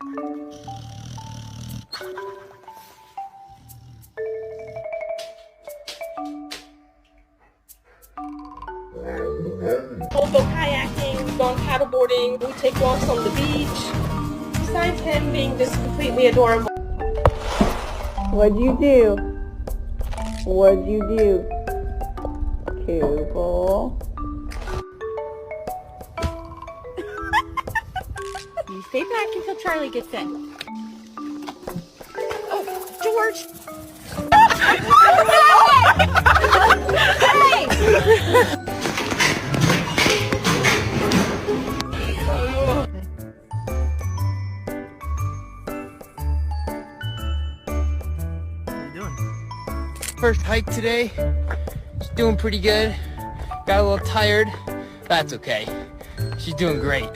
We'll go kayaking, we've gone paddleboarding, we take walks on the beach. Besides him being just completely adorable. What'd you do? What'd you do? Cooper. You stay back until Charlie gets in. Oh, George! Hey! First hike today. She's doing pretty good. Got a little tired. That's okay. She's doing great.